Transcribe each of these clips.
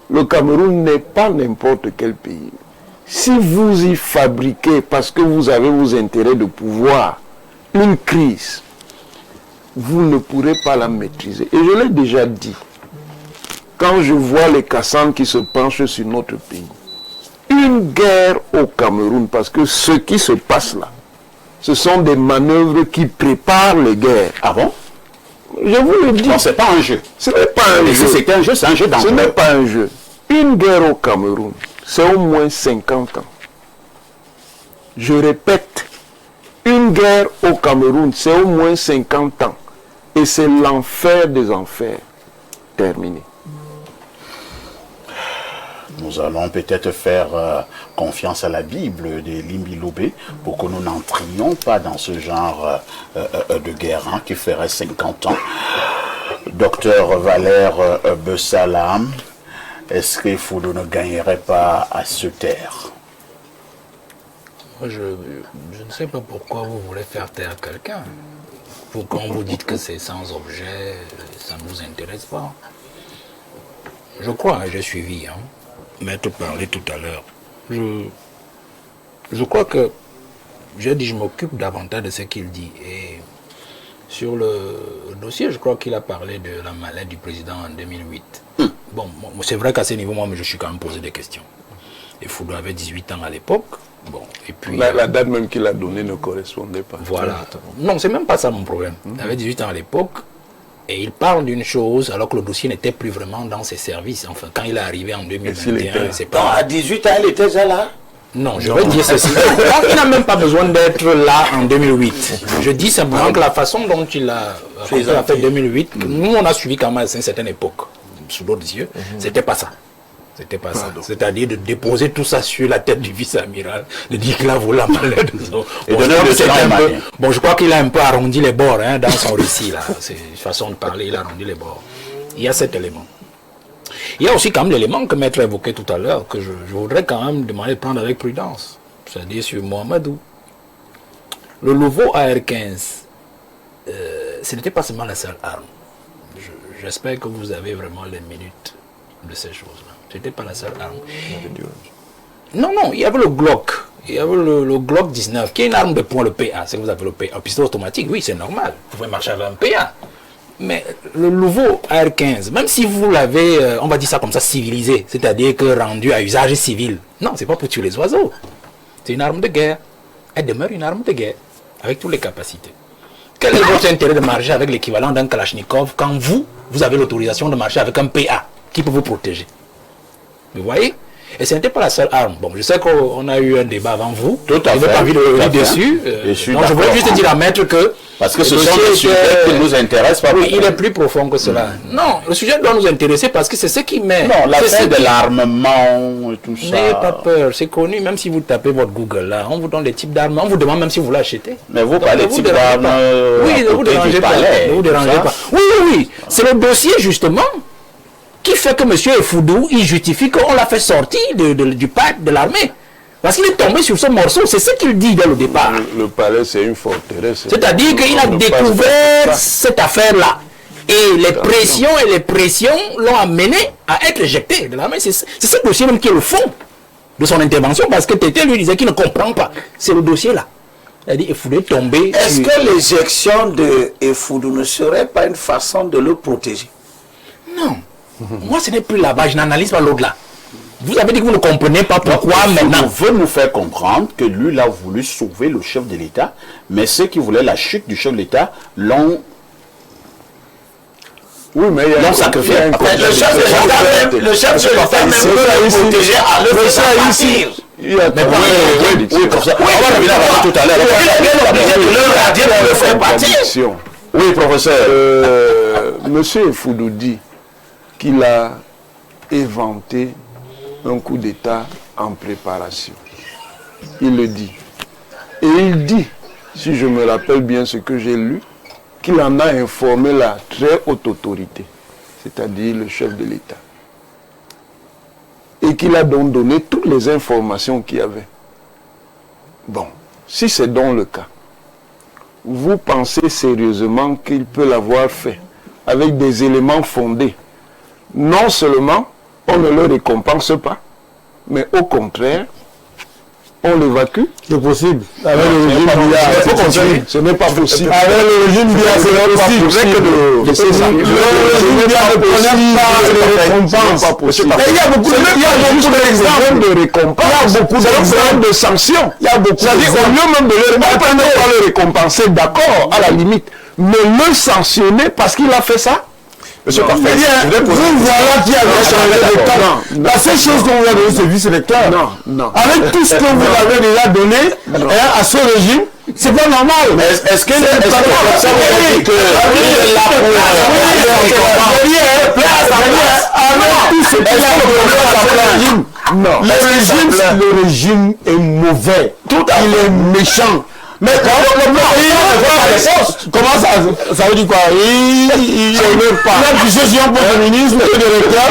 Le Cameroun n'est pas n'importe quel pays. Si vous y fabriquez, parce que vous avez vos intérêts de pouvoir, une crise, vous ne pourrez pas la maîtriser. Et je l'ai déjà dit, quand je vois les Kassans qui se penchent sur notre pays, une guerre au Cameroun, parce que ce qui se passe là, ce sont des manœuvres qui préparent les guerres. Ah bon? Je vous le dis. Non, c'est pas un jeu. Ce n'est pas un jeu. Si c'était un jeu, c'est un jeu dangereux. Ce n'est pas un jeu. Une guerre au Cameroun, c'est au moins 50 ans. Je répète, une guerre au Cameroun, c'est au moins 50 ans. Et c'est l'enfer des enfers. Terminé. Nous allons peut-être faire confiance à la Bible de Limbi Loubé pour que nous n'entrions pas dans ce genre de guerre qui ferait 50 ans. Docteur Valère Bessalam, est-ce que Foudou ne gagnerait pas à se taire? Moi, je ne sais pas pourquoi vous voulez faire taire quelqu'un. Quand vous dites que c'est sans objet, ça ne vous intéresse pas. Je crois, j'ai suivi, Maître parlait tout à l'heure. Je crois que, j'ai dit, je m'occupe davantage de ce qu'il dit. Et sur le dossier, je crois qu'il a parlé de la maladie du président en 2008. Bon, c'est vrai qu'à ce niveau, moi, je suis quand même posé des questions. Et Foudou avait 18 ans à l'époque. Bon, et puis... La date même qu'il a donnée ne correspondait pas. Voilà. Non, c'est même pas ça mon problème. Il avait 18 ans à l'époque. Et il parle d'une chose alors que le dossier n'était plus vraiment dans ses services. Enfin, quand il est arrivé en 2021, c'est pas... Non, à 18 ans, il était déjà là. Non, je vais dire ceci. Il n'a même pas besoin d'être là en 2008. Je dis simplement que la façon dont il a fait 2008, nous on a suivi quand même à une certaine époque, sous d'autres yeux, c'était pas ça. C'était pas ça. C'est-à-dire de déposer tout ça sur la tête du vice-amiral, de dire qu'il a volé la malade. Bon, je crois qu'il a un peu arrondi les bords dans son récit. Là. C'est une façon de parler, il a arrondi les bords. Il y a cet élément. Il y a aussi quand même l'élément que Maître évoquait tout à l'heure, que je voudrais quand même demander de prendre avec prudence. C'est-à-dire sur Mohamedou. Le nouveau AR-15, ce n'était pas seulement la seule arme. J'espère que vous avez vraiment les minutes de ces choses-là. Ce n'était pas la seule arme. Non, il y avait le Glock. Il y avait le Glock 19, qui est une arme de poing, le PA. C'est que vous avez le PA. Un pistolet automatique, oui, c'est normal. Vous pouvez marcher avec un PA. Mais le nouveau AR-15, même si vous l'avez, on va dire ça comme ça, civilisé, c'est-à-dire que rendu à usage civil, non, c'est pas pour tuer les oiseaux. C'est une arme de guerre. Elle demeure une arme de guerre, avec toutes les capacités. Quel est votre intérêt de marcher avec l'équivalent d'un Kalachnikov quand vous avez l'autorisation de marcher avec un PA qui peut vous protéger? Vous voyez? Et ce n'était pas la seule arme. Bon, je sais qu'on a eu un débat avant vous. Tout à fait. Je n'ai pas envie de revenir dessus. Donc je voulais juste dire à Maître que... Parce que ce sont des sujets qui nous intéressent pas. Oui, il est plus profond que cela. Non, le sujet doit nous intéresser parce que c'est ce qui met... Non, l'affaire de l'armement et tout ça... N'ayez pas peur, c'est connu. Même si vous tapez votre Google là, on vous donne des types d'armes. On vous demande même si vous l'acheter. Mais vous parlez de types d'armes... Oui, ne vous dérangez pas. Ne vous dérangez pas. Oui. C'est le dossier justement qui fait que M. Foudou, il justifie qu'on l'a fait sortir du pacte de l'armée. Parce qu'il est tombé sur ce morceau, c'est ce qu'il dit dès le départ. Le palais, c'est une forteresse. C'est-à-dire qu'il a découvert cette affaire-là. Et les pressions l'ont amené à être éjecté de l'armée. C'est ce dossier même qui est le fond de son intervention, parce que Tété lui disait qu'il ne comprend pas. C'est le dossier-là. C'est-à-dire qu'il faudrait tomber... Est-ce que l'éjection de Foudou ne serait pas une façon de le protéger? Non. Moi, ce n'est plus là-bas, je n'analyse pas l'au-delà. Vous avez dit que vous ne comprenez pas pourquoi maintenant. Vous veut nous faire comprendre que lui, il a voulu sauver le chef de l'État, mais ceux qui voulaient la chute du chef de l'État l'ont... Oui, mais il y a sacrifié. Le chef de l'État même peut le protéger à le faire partir. Il y a Oui, comme ça. On va revenir à tout à l'heure. Il est obligé de le radier pour le faire partir. Oui, professeur. Monsieur Foudou dit qu'il a inventé un coup d'État en préparation. Il le dit. Et il dit, si je me rappelle bien ce que j'ai lu, qu'il en a informé la très haute autorité, c'est-à-dire le chef de l'État. Et qu'il a donc donné toutes les informations qu'il y avait. Bon, si c'est donc le cas, vous pensez sérieusement qu'il peut l'avoir fait avec des éléments fondés, non seulement on ne le récompense pas, mais au contraire, on l'évacue. C'est possible. Avec le régime Biya, ce n'est pas possible. Avec le régime Biya, c'est pas possible. Le régime Biya ne prenait pas les récompenses. Mais il y a beaucoup d'exemples de récompenses. Il y a beaucoup d'exemples de sanctions. Il y a beaucoup d'exemples. Au lieu même de le récompenser, d'accord, à la limite, mais le sanctionner parce qu'il a fait ça. Monsieur Parfait, vous voilà qui avez changé de camp. La seule chose qu'on vous a donné, c'est vice-électeur. Non. Avec tout ce que vous avez déjà donné à ce régime, c'est pas normal. Est-ce que le régime est mauvais. Il est méchant. Mais comment ça veut dire quoi? Il a du social pour le ministre et le recteur.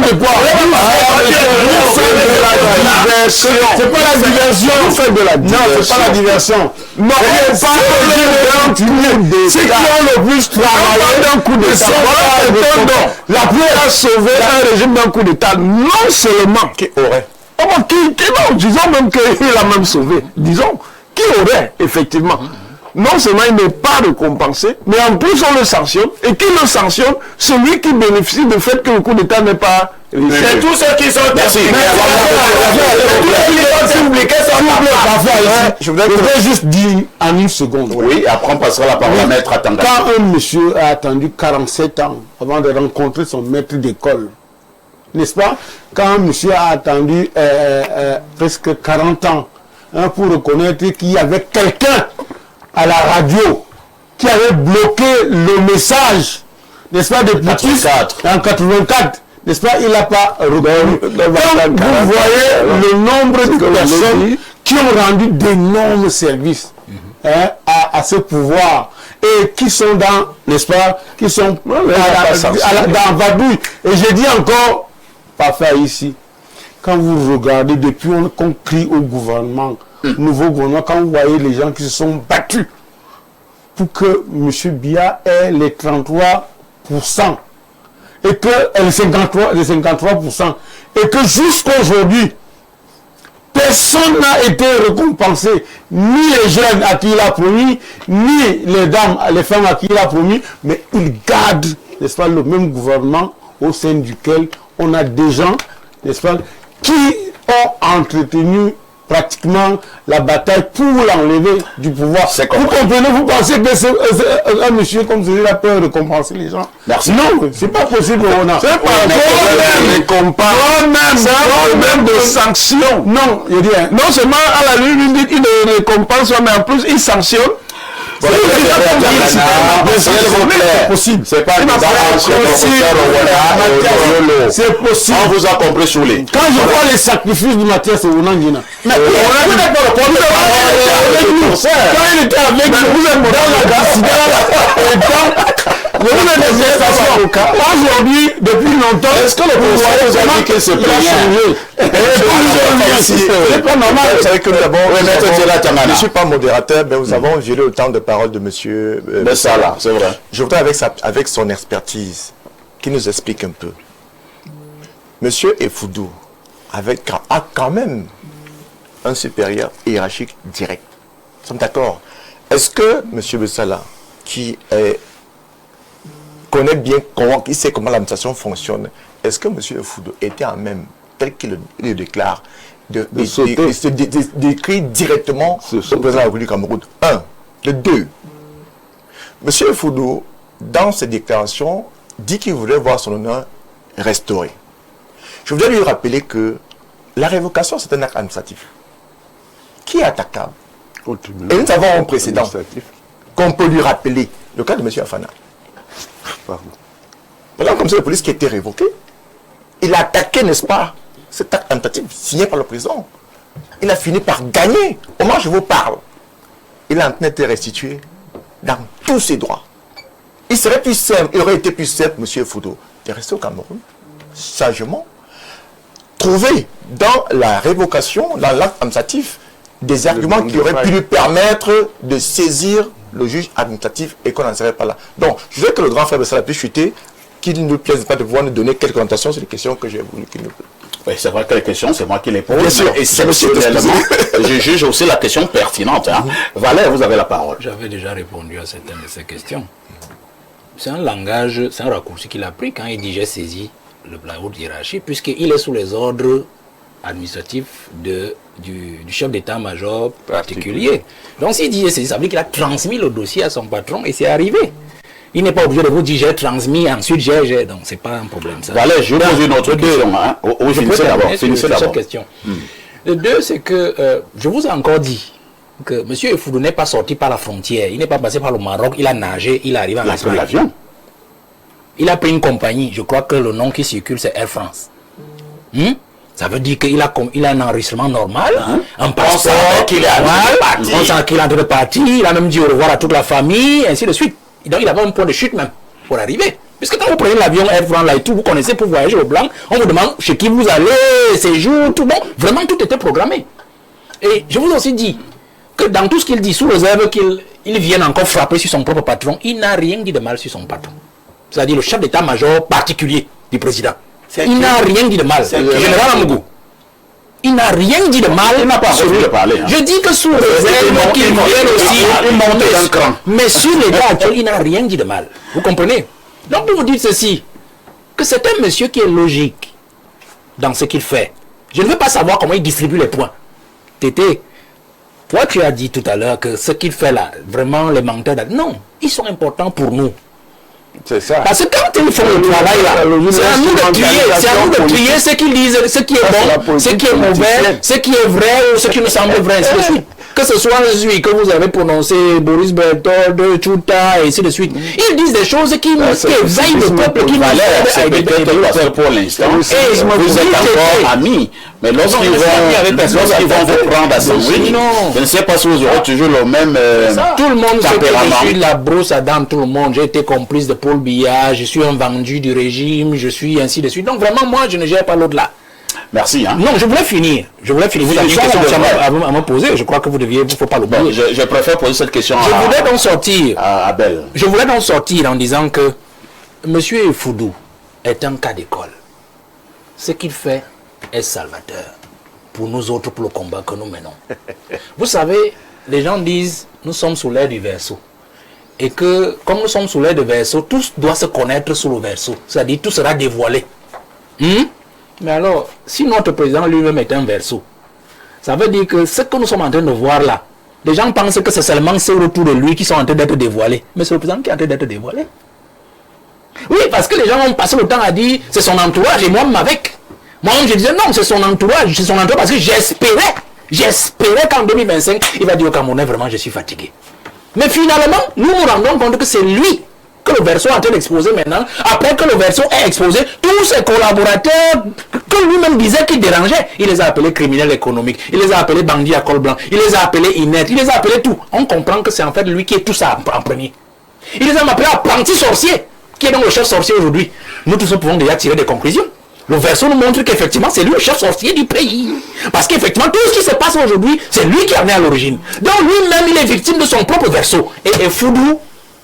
De quoi? C'est pas la diversion. Non, c'est pas la diversion. Non, c'est qui ont le plus travaillé d'un coup d'État. La première a sauvé un régime d'un coup d'État. Non seulement qui aurait. Non, disons même qu'il a même sauvé. Disons. Qui aurait, effectivement, non seulement il n'est pas récompensé, mais en plus on le sanctionne, et qui le sanctionne? Celui qui bénéficie du fait que le coup d'État n'est pas réussi. C'est tous ceux qui sont Je voudrais juste dire en une seconde. Oui, après on passera la parole à Maître Atanga. Quand un monsieur a attendu 47 ans avant de rencontrer son maître d'école, n'est-ce pas? Quand un monsieur a attendu presque 40 ans, pour reconnaître qu'il y avait quelqu'un à la radio qui avait bloqué le message, n'est-ce pas, de Poutine en 84, n'est-ce pas, il n'a pas reconnu. Donc, vous voyez le nombre de personnes qui ont rendu d'énormes services à ce pouvoir et qui sont dans, n'est-ce pas, qui sont dans Vadouille. Et je dis encore, parfait ici, quand vous regardez, depuis qu'on crie au gouvernement, nouveau gouvernement, quand vous voyez les gens qui se sont battus pour que M. Biya ait les 33% et que les 53%, et que jusqu'aujourd'hui, personne n'a été récompensé, ni les jeunes à qui il a promis, ni les dames, les femmes à qui il a promis, mais il garde, n'est-ce pas, le même gouvernement au sein duquel on a des gens, n'est-ce pas, qui ont entretenu pratiquement la bataille pour l'enlever du pouvoir. Vous comprenez, vous pensez que un monsieur comme celui-là peut récompenser les gens? Merci. Non, c'est pas possible. C'est pas un problème de sanction. Non, il dit, non seulement à la limite, il ne récompense, mais en plus il sanctionne. C'est possible. C'est pas c'est possible. On vous a compris sous les. Quand je vois les sacrifices de Mathias Ounangina, quand il était avec nous dans aujourd'hui, depuis longtemps, est-ce que le conseil vous a dit que c'est c'est pas normal. Vous savez que d'abord, je ne suis pas modérateur, mais nous avons violé le temps de parole de monsieur Bessala, c'est vrai. Je voudrais avec son expertise, qui nous explique un peu. Monsieur Efudou a quand même un supérieur hiérarchique direct. Nous sommes d'accord. Est-ce que monsieur Bessala, qui connaît bien qui sait comment l'administration fonctionne, est-ce que monsieur Efudou était en même, tel qu'il le déclare, d'écrire directement au président de la République du Cameroun? Un. Le deux. Monsieur Efudou, dans ses déclarations, dit qu'il voulait voir son honneur restauré. Je voudrais lui rappeler que la révocation, c'est un acte administratif qui est attaquable. Et nous avons un précédent qu'on peut lui rappeler, le cas de M. Afana. Voilà, comme c'est la police qui a été révoquée. Il a attaqué, n'est-ce pas, cet acte administratif signé par le président. Il a fini par gagner. Au moment où je vous parle, il a en train d'être restitué dans tous ses droits. Il serait plus simple, il aurait été plus simple, M. Foudou, de rester au Cameroun, sagement, trouver dans la révocation, dans l'acte administratif, des arguments qui auraient pu lui permettre de saisir le juge administratif et qu'on n'en serait pas là. Donc, je veux que le grand frère Bessala puisse chuter qu'il ne plaise pas de pouvoir nous donner quelques orientations sur les questions que j'ai voulu qu'il nous plaise. Oui, c'est vrai que les questions, c'est moi qui les pose. Bien sûr, exceptionnellement, je juge aussi la question pertinente. Hein. Valère, vous avez la parole. J'avais déjà répondu à certaines de ces questions. C'est un langage, c'est un raccourci qu'il a pris quand il dit j'ai saisi la haute hiérarchie, puisqu'il est sous les ordres administratifs du chef d'état-major particulier. Donc s'il dit j'ai saisi, ça veut dire qu'il a transmis le dossier à son patron et c'est arrivé. Il n'est pas obligé de vous dire j'ai transmis, ensuite j'ai. Donc c'est pas un problème ça. Valère, je pose une autre question. Hein. Finissez d'abord. Cette question. Le 2, c'est que je vous ai encore dit que M. Effoudou n'est pas sorti par la frontière, il n'est pas passé par le Maroc, il a nagé, il est arrivé en Espagne. Il a pris l'avion. Il a pris une compagnie, je crois que le nom qui circule c'est Air France. Ça veut dire qu'il a un enregistrement normal, un passeport, on sent qu'il est en train de partir, il a même dit au revoir à toute la famille, ainsi de suite. Donc il avait un point de chute même pour arriver. Puisque quand vous prenez l'avion Air France là et tout, vous connaissez pour voyager au blanc, on vous demande chez qui vous allez, séjour, tout bon. Vraiment tout était programmé. Et je vous ai aussi dit que dans tout ce qu'il dit, sous réserve qu'il vienne encore frapper sur son propre patron, il n'a rien dit de mal sur son patron. C'est-à-dire le chef d'état-major particulier du président. Il n'a rien dit de mal. Général Amougou. Il n'a rien dit de mal. Il n'a pas envie de parler. Hein. Je dis que sous réserve qu'il vienne aussi. Mais sur les gars actuels, il n'a rien dit de mal. Vous comprenez? Donc vous dites ceci, que c'est un monsieur qui est logique dans ce qu'il fait. Je ne veux pas savoir comment il distribue les points. Tété, toi tu as dit tout à l'heure que ce qu'il fait là, vraiment les menteurs, non, ils sont importants pour nous. C'est ça. Parce que quand ils font le travail là, c'est à nous de trier, ce qu'ils disent, ce qui est bon, ce qui est mauvais, ce qui est vrai ou ce qui nous semble vrai, ainsi de suite. Que ce soit celui que vous avez prononcé, Boris Berthold, Chouta, et ainsi de suite. Ils disent des choses qui éveillent le peuple, qui nous aident pour l'instant. Vous êtes encore amis. Mais lorsqu'ils vont vous prendre à sandwich, je ne sais pas si vous aurez toujours le même tout le monde sait que je suis la brosse à dents, tout le monde. J'ai été complice de Paul Biya, je suis un vendu du régime, je suis ainsi de suite. Donc vraiment, moi, je ne gère pas l'au-delà. Merci. Hein. Non, je voulais finir. Vous avez une question à me poser. Je crois que vous deviez, il ne faut pas l'oublier. Bon, je préfère poser cette question à Abel. Je voulais donc sortir en disant que M. Effoudou est un cas d'école. Ce qu'il fait est salvateur pour nous autres, pour le combat que nous menons. Vous savez, les gens disent, nous sommes sous l'air du verseau. Et que, comme nous sommes sous l'air du verseau, tout doit se connaître sous le verseau. C'est-à-dire, tout sera dévoilé. Mais alors, si notre président lui-même est un verseau, ça veut dire que ce que nous sommes en train de voir là, les gens pensent que c'est seulement ceux autour de lui qui sont en train d'être dévoilés. Mais c'est le président qui est en train d'être dévoilé. Oui, parce que les gens ont passé le temps à dire, c'est son entourage, et moi-même avec. Moi-même, je disais, non, c'est son entourage parce que j'espérais qu'en 2025, il va dire au Camerounais, vraiment, je suis fatigué. Mais finalement, nous nous rendons compte que c'est lui que le verseau est en train d'exposer maintenant. Après que le verseau est exposé, tous ses collaborateurs, que lui-même disait qu'il dérangeait, il les a appelés criminels économiques, il les a appelés bandits à col blanc, il les a appelés ineptes, il les a appelés tout. On comprend que c'est en fait lui qui est tout ça en premier. Il les a appelés apprentis sorciers, qui est donc le chef sorcier aujourd'hui. Nous tous pouvons déjà tirer des conclusions. Le verseau nous montre qu'effectivement, c'est lui le chef sorcier du pays. Parce qu'effectivement, tout ce qui se passe aujourd'hui, c'est lui qui en est à l'origine. Donc lui-même, il est victime de son propre verseau. Et Effoudou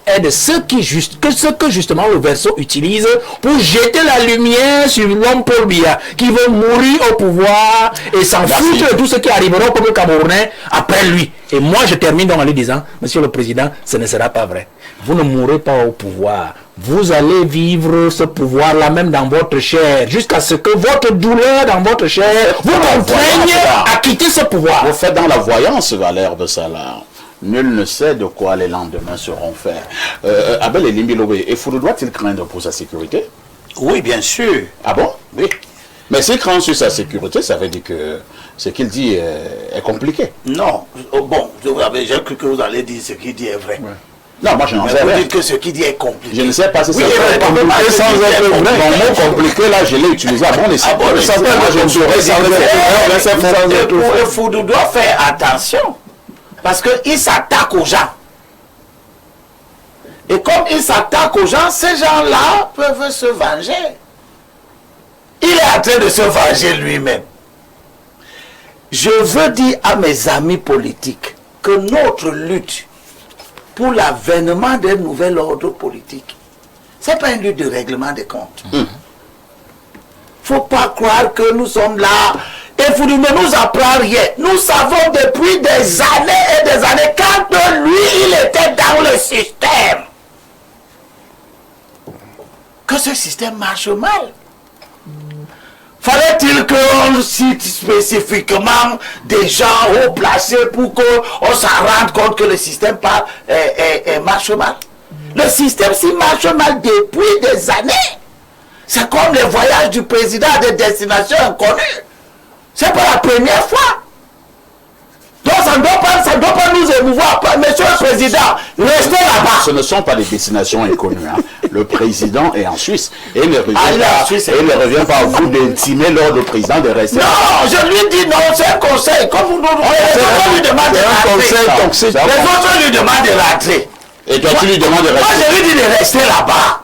est de ce que justement le verseau utilise pour jeter la lumière sur l'homme Paul Biya, qui veut mourir au pouvoir et s'en foutre de tout ce qui arrivera au peuple camerounais après lui. Et moi, je termine donc en lui disant, Monsieur le Président, ce ne sera pas vrai. Vous ne mourrez pas au pouvoir. Vous allez vivre ce pouvoir-là même dans votre chair, jusqu'à ce que votre douleur dans votre chair vous contraigne à quitter ce pouvoir. Vous faites dans la voyance, Valère de Salah. Nul ne sait de quoi les lendemains seront faits. Abel et Limbilobé, Effoudou doit-il craindre pour sa sécurité? Oui, bien sûr. Ah bon? Oui. Mais s'il craint sur sa sécurité, ça veut dire que ce qu'il dit est compliqué. Non. Bon, j'ai cru que vous allez dire ce qu'il dit est vrai. Ouais. Non, moi je n'en sais rien. Vous dites que ce qu'il dit est compliqué. Je ne sais pas si c'est compliqué sans être vrai. Mon mot compliqué, là, je l'ai utilisé à bon escient. Moi, je ne saurais sans être vrai. Effoudou doit faire attention. Parce qu'il s'attaque aux gens. Et comme il s'attaque aux gens, ces gens-là peuvent se venger. Il est en train de se venger lui-même. Je veux dire à mes amis politiques que notre lutte pour l'avènement d'un nouvel ordre politique, Ce n'est pas une lutte de règlement des comptes. Faut pas croire que nous sommes là. Et vous ne nous apprend rien. Nous savons depuis des années et des années, quand lui, il était dans le système, que ce système marche mal. Fallait-il qu'on cite spécifiquement des gens haut placés pour qu'on s'en rende compte que le système marche mal? Le système s'y marche mal depuis des années. C'est comme les voyages du président à des destinations inconnues. C'est pas la première fois. Donc ça ne doit pas nous émouvoir. Monsieur le Président, restez là-bas. Ce ne sont pas des destinations inconnues. Hein. Le président est en Suisse. Et il ne revient pas à vous d'intimer l'ordre du président de rester. Non, je lui dis non, c'est un conseil. Comme vous nous lui demande de rentrer. Les autres lui demandent de rentrer. Et toi, tu lui demandes de rester. Moi, je lui dis de rester là-bas.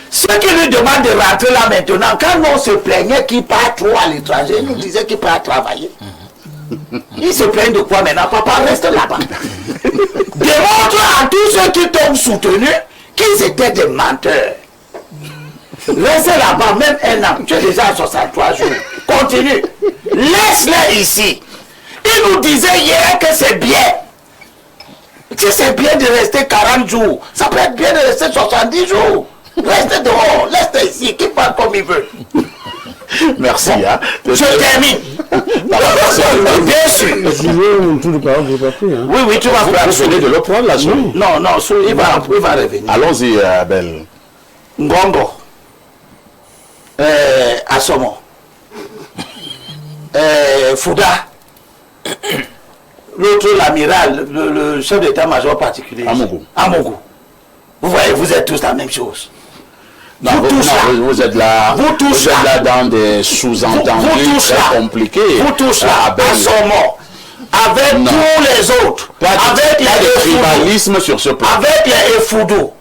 Ceux qui lui demandent de rentrer là maintenant, quand on se plaignait qu'il part trop à l'étranger, il nous disait qu'il part travailler. Il se plaignent de quoi maintenant? Papa, reste là-bas. Démontre à tous ceux qui t'ont soutenu qu'ils étaient des menteurs. Reste là-bas, même un an. Tu es déjà à 63 jours. Continue. Laisse-les ici. Il nous disait hier que c'est bien. Si c'est bien de rester 40 jours, ça peut être bien de rester 70 jours. Reste dehors, reste ici, qui parle comme il veut. Merci. Bon, Hein. je termine. Bien sûr. Oui, tu vas prendre. Vous venez de le prendre là. Non, il va revenir. Allons-y, Abel. Ngongo. Assomo. Fouda. L'autre, l'amiral, le chef d'état-major particulier. Amougou. Vous voyez, vous êtes tous la même chose. Non, vous êtes là. Vous tous là dans des sous-entendus très compliqués. Vous tous là, Assomo. Avec tous les autres. Avec les tribalisme sur ce plan. Avec les Efoudou.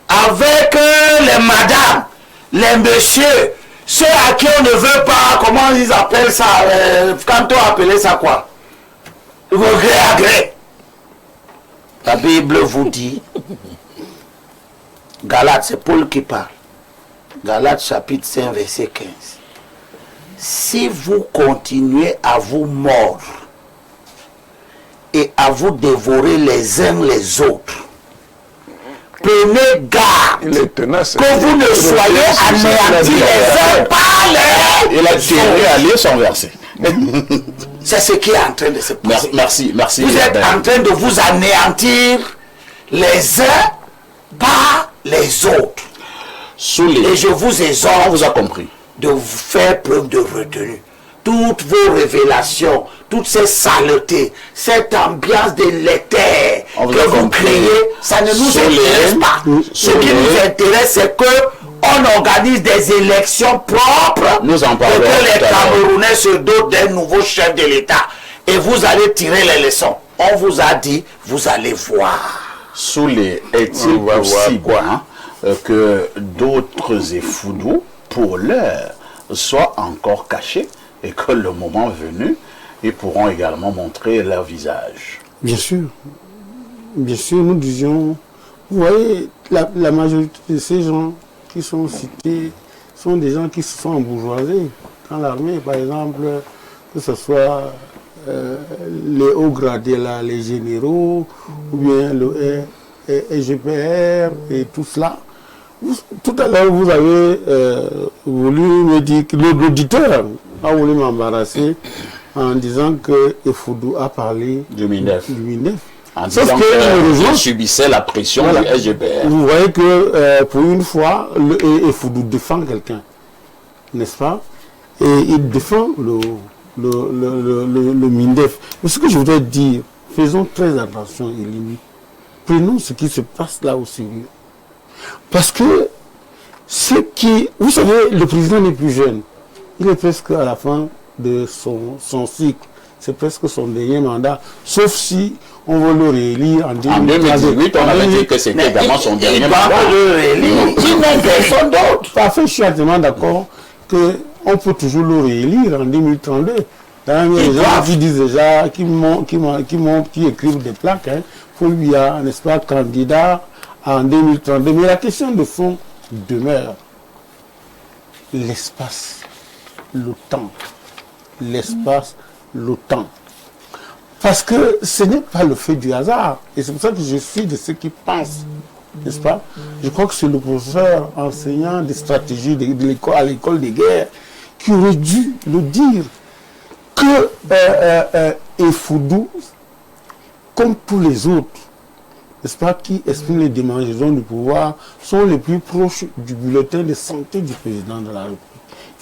Avec les madames. Les messieurs. Ceux à qui on ne veut pas, comment ils appellent ça, quand on appelait ça quoi? Gré à gré. La Bible vous dit, Galates, c'est Paul qui parle. Galates chapitre 5 verset 15. Si vous continuez à vous mordre et à vous dévorer les uns les autres, prenez garde que vous ne soyez anéantis les uns par les Il a tiré à lire son verset. C'est ce qui est en train de se passer. Merci. Vous êtes en train de vous anéantir les uns par les autres. Et je vous exhorte, on vous a compris, de vous faire preuve de retenue. Toutes vos révélations, toutes ces saletés, cette ambiance délétère que vous créez, ça ne nous intéresse pas. Ce qui nous intéresse, c'est que on organise des élections propres, nous en parlons, et que les Camerounais se dotent d'un nouveau chef de l'État. Et vous allez tirer les leçons. On vous a dit, vous allez voir. Soulé, est-il possible que d'autres Efoudou, pour l'heure, soient encore cachés et que le moment venu, ils pourront également montrer leur visage? Bien sûr, nous disions, vous voyez, la majorité de ces gens qui sont cités sont des gens qui se sont embourgeoisés dans l'armée, par exemple, que ce soit les hauts gradés là, les généraux, ou bien le EGPR et tout cela. Tout à l'heure, vous avez voulu me dire que l'auditeur a voulu m'embarrasser en disant que Efoudou a parlé du MINDEF. En disant qu'il subissait la pression du SGPR. Vous voyez que pour une fois, Efoudou défend quelqu'un, n'est-ce pas? Et il défend le MINDEF. Mais ce que je voudrais dire, faisons très attention, Elini. Prenons ce qui se passe là au sérieux. Parce que vous savez, le président n'est plus jeune. Il est presque à la fin de son cycle. C'est presque son dernier mandat. Sauf si on veut le réélire en 2018. On avait dit que c'était vraiment son dernier mandat. Il n'a personne d'autre. Parfait, je suis entièrement d'accord qu'on peut toujours le réélire en 2032. Il y a des gens qui disent déjà, qui écrivent des plaques, pour lui, n'est-ce pas, candidat en 2032. Mais la question de fond, demeure l'espace, le temps. L'espace, le temps. Parce que ce n'est pas le fait du hasard. Et c'est pour ça que je suis de ceux qui pensent, n'est-ce pas? Je crois que c'est le professeur enseignant des stratégies à l'école des guerres qui aurait dû le dire que Effoudou, comme tous les autres, n'est-ce pas, qui expriment les démangeaisons du pouvoir, sont les plus proches du bulletin de santé du président de la République.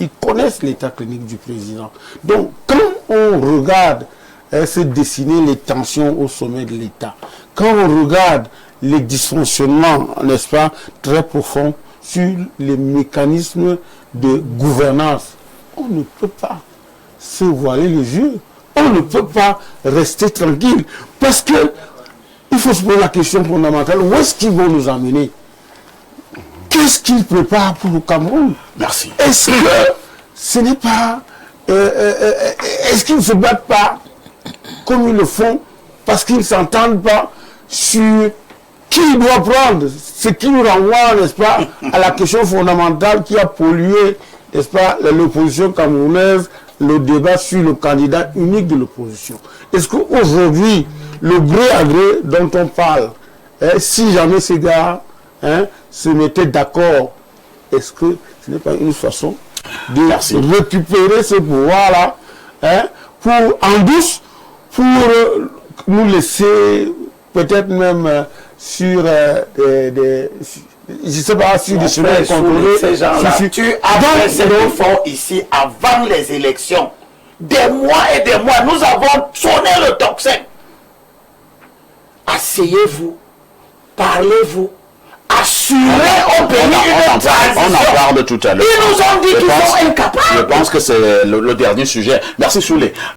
Ils connaissent l'état clinique du président. Donc, quand on regarde se dessiner les tensions au sommet de l'État, quand on regarde les dysfonctionnements, n'est-ce pas, très profonds sur les mécanismes de gouvernance, on ne peut pas se voiler les yeux. On ne peut pas rester tranquille. Parce que il faut se poser la question fondamentale, où est-ce qu'ils vont nous emmener? Qu'est-ce qu'ils préparent pour le Cameroun? Merci. Est-ce que ce n'est pas... est-ce qu'ils ne se battent pas comme ils le font parce qu'ils ne s'entendent pas sur qui doit prendre? Ce qui nous renvoie, n'est-ce pas, à la question fondamentale qui a pollué, n'est-ce pas, l'opposition camerounaise, le débat sur le candidat unique de l'opposition. Est-ce qu'aujourd'hui, le gré à gré dont on parle, si jamais ces gars se mettaient d'accord, est-ce que ce n'est pas une façon de récupérer ce pouvoir-là pour, en douce, pour nous laisser peut-être même sur je ne sais pas, sur des chemins contrôlés. Ces gens-là, tu as fait ce qu'ils font ici avant les élections. Des mois et des mois, nous avons sonné le tocsin. Asseyez-vous, parlez-vous, assurez au pays une transition. On en parle tout à l'heure. Ils nous ont dit qu'ils sont incapables. Je pense que c'est le dernier sujet. Merci Soulé.